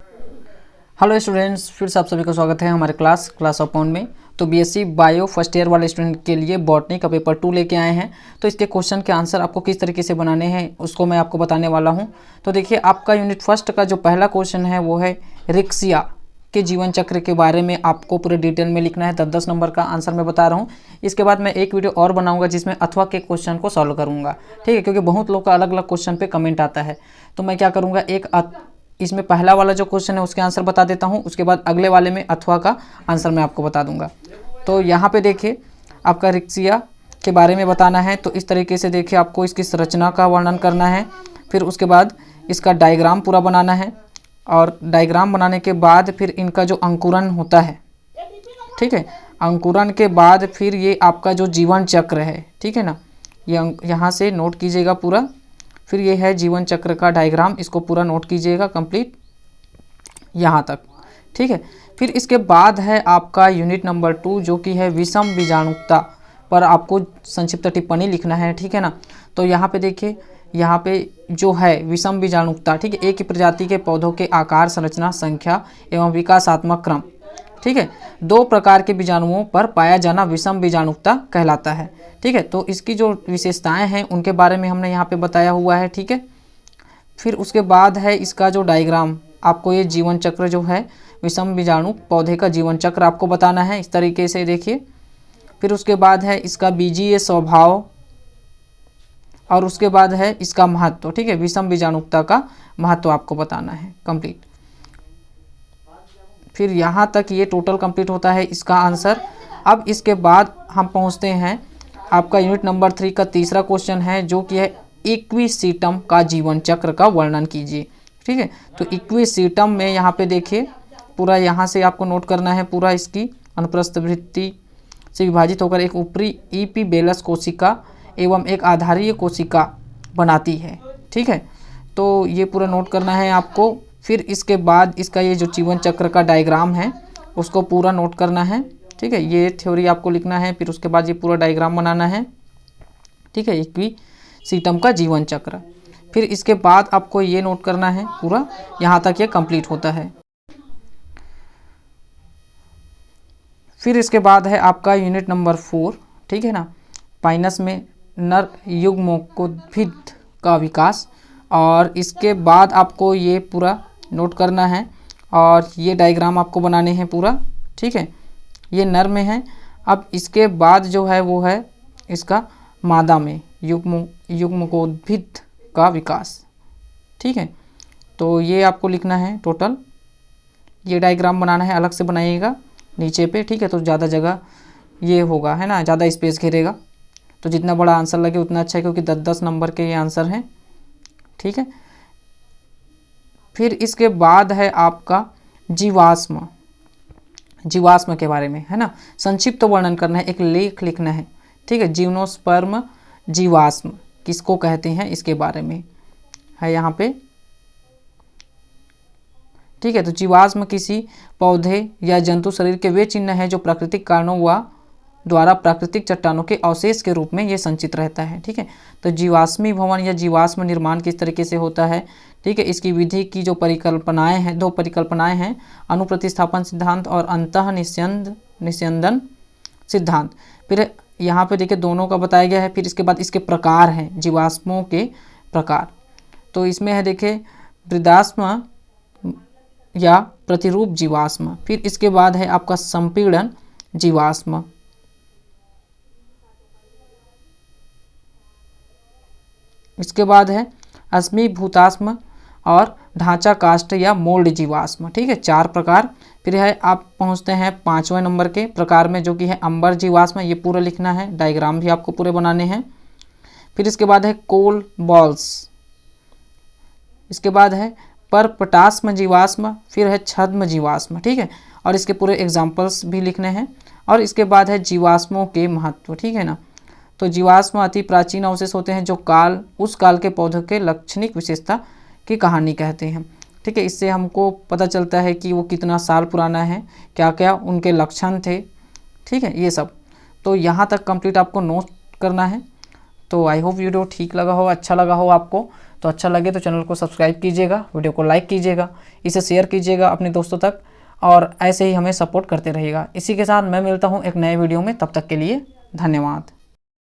Hello students, फिर से आप सभी का स्वागत है हमारे क्लास ऑफ पॉन्ड में। तो बीएससी बायो फर्स्ट ईयर वाले स्टूडेंट के लिए बॉटनी का पेपर 2 लेके आए हैं। तो इसके क्वेश्चन के आंसर आपको किस तरीके से बनाने हैं उसको मैं आपको बताने वाला हूं। तो देखिए, आपका यूनिट फर्स्ट का जो पहला क्वेश्चन है वो है रिक्सिया के जीवन चक्र के बारे में आपको पूरे डिटेल में लिखना है। 10-10 नंबर का आंसर मैं बता रहा हूँ। इसके बाद मैं एक वीडियो और बनाऊंगा जिसमें अथवा के क्वेश्चन को सॉल्व करूँगा, ठीक है, क्योंकि बहुत लोग का अलग अलग क्वेश्चन पे कमेंट आता है। तो मैं क्या करूँगा, इसमें पहला वाला जो क्वेश्चन है उसके आंसर बता देता हूँ, उसके बाद अगले वाले में अथवा का आंसर मैं आपको बता दूंगा। तो यहाँ पे देखिए, आपका रिक्सिया के बारे में बताना है। तो इस तरीके से देखिए, आपको इसकी संरचना का वर्णन करना है, फिर उसके बाद इसका डायग्राम पूरा बनाना है, और डायग्राम बनाने के बाद फिर इनका जो अंकुरन होता है, ठीक है, अंकुरन के बाद फिर ये आपका जो जीवन चक्र है, ठीक है ना, ये यहाँ से नोट कीजिएगा पूरा। फिर ये है जीवन चक्र का डायग्राम, इसको पूरा नोट कीजिएगा कंप्लीट यहाँ तक, ठीक है। फिर इसके बाद है आपका यूनिट नंबर 2 जो कि है विषम बीजाणुता पर आपको संक्षिप्त टिप्पणी लिखना है, ठीक है ना। तो यहाँ पे देखिए, यहाँ पे जो है विषम बीजाणुता, ठीक है, एक ही प्रजाति के पौधों के आकार, संरचना, संख्या एवं विकासात्मक क्रम, ठीक है, 2 प्रकार के बीजाणुओं पर पाया जाना विषम बीजाणुता कहलाता है, ठीक है। तो इसकी जो विशेषताएं हैं उनके बारे में हमने यहाँ पे बताया हुआ है, ठीक है। फिर उसके बाद है इसका जो डायग्राम, आपको ये जीवन चक्र जो है विषम बीजाणु पौधे का जीवन चक्र आपको बताना है, इस तरीके से देखिए। फिर उसके बाद है इसका बीजीय स्वभाव, और उसके बाद है इसका महत्व, ठीक है, विषम बीजाणुता का महत्व आपको बताना है कंप्लीट। फिर यहाँ तक ये टोटल कंप्लीट होता है इसका आंसर। अब इसके बाद हम पहुँचते हैं आपका यूनिट नंबर 3 का तीसरा क्वेश्चन है जो कि है इक्विसीटम का जीवन चक्र का वर्णन कीजिए, ठीक है। तो इक्विसीटम में यहाँ पे देखिए, पूरा यहाँ से आपको नोट करना है, पूरा इसकी अनुप्रस्थ वृत्ति से विभाजित होकर एक ऊपरी ईपीबेलस कोशिका एवं एक आधारीय कोशिका बनाती है, ठीक है। तो ये पूरा नोट करना है आपको। फिर इसके बाद इसका ये जो जीवन चक्र का डायग्राम है उसको पूरा नोट करना है, ठीक है, ये थ्योरी आपको लिखना है। फिर उसके बाद ये पूरा डायग्राम बनाना है, ठीक है, इक्विसीटम का जीवन चक्र। फिर इसके बाद आपको ये नोट करना है पूरा, यहाँ तक ये कंप्लीट होता है। फिर इसके बाद है आपका यूनिट नंबर 4, ठीक है ना, पाइनस में नर युग्मोद्भिद का विकास, और इसके बाद आपको ये पूरा नोट करना है और ये डायग्राम आपको बनाने हैं पूरा, ठीक है। ये नर में है। अब इसके बाद जो है वो है इसका मादा में युग्मकोद्भिद का विकास, ठीक है। तो ये आपको लिखना है टोटल, ये डायग्राम बनाना है, अलग से बनाइएगा नीचे पे, ठीक है। तो ज़्यादा जगह ये होगा, है ना, ज़्यादा स्पेस घेरेगा, तो जितना बड़ा आंसर लगे उतना अच्छा है, क्योंकि 10-10 नंबर के ये आंसर हैं, ठीक है। फिर इसके बाद है आपका जीवाश्म के बारे में, है ना, संक्षिप्त वर्णन करना है, एक लेख लिखना है, ठीक है। जिम्नोस्पर्म जीवाश्म किसको कहते हैं इसके बारे में है यहाँ पे, ठीक है। तो जीवाश्म किसी पौधे या जंतु शरीर के वे चिन्ह हैं जो प्राकृतिक कारणों व द्वारा प्राकृतिक चट्टानों के अवशेष के रूप में ये संचित रहता है, ठीक है। तो जीवाश्मी भवन या जीवाश्म निर्माण किस तरीके से होता है, ठीक है। इसकी विधि की जो परिकल्पनाएं हैं, 2 परिकल्पनाएं हैं, अनुप्रतिस्थापन सिद्धांत और अंतः निस्यंदन सिद्धांत। फिर यहाँ पे देखिए दोनों का बताया गया है। फिर इसके बाद इसके प्रकार हैं, जीवाश्मों के प्रकार। तो इसमें है देखिए वृद्धाश्म या प्रतिरूप जीवाश्म। फिर इसके बाद है आपका संपीड़न जीवाश्म। इसके बाद है अस्मीभूताश्म और ढांचा कास्ट या मोल्ड जीवाश्म, ठीक है, 4 प्रकार। फिर है आप पहुंचते हैं 5वें नंबर के प्रकार में जो कि है अंबर जीवाश्म, ये पूरा लिखना है, डायग्राम भी आपको पूरे बनाने हैं। फिर इसके बाद है कोल बॉल्स। इसके बाद है परपटाश्म जीवाश्म। फिर है छद्म जीवाश्म, ठीक है, और इसके पूरे एग्जाम्पल्स भी लिखने हैं। और इसके बाद है जीवाश्मों के महत्व, ठीक है ना। तो जीवाश्म अति प्राचीन अवशेष होते हैं जो उस काल के पौधों के लक्षणिक विशेषता की कहानी कहते हैं, ठीक है। इससे हमको पता चलता है कि वो कितना साल पुराना है, क्या क्या उनके लक्षण थे, ठीक है, ये सब। तो यहाँ तक कंप्लीट आपको नोट करना है। तो आई होप वीडियो ठीक लगा हो, अच्छा लगा हो आपको। तो तो अच्छा लगे तो चैनल को सब्सक्राइब कीजिएगा, वीडियो को लाइक कीजिएगा, इसे शेयर कीजिएगा अपने दोस्तों तक और ऐसे ही हमें सपोर्ट करते रहिएगा। इसी के साथ मैं मिलता हूँ एक नए वीडियो में, तब तक के लिए धन्यवाद।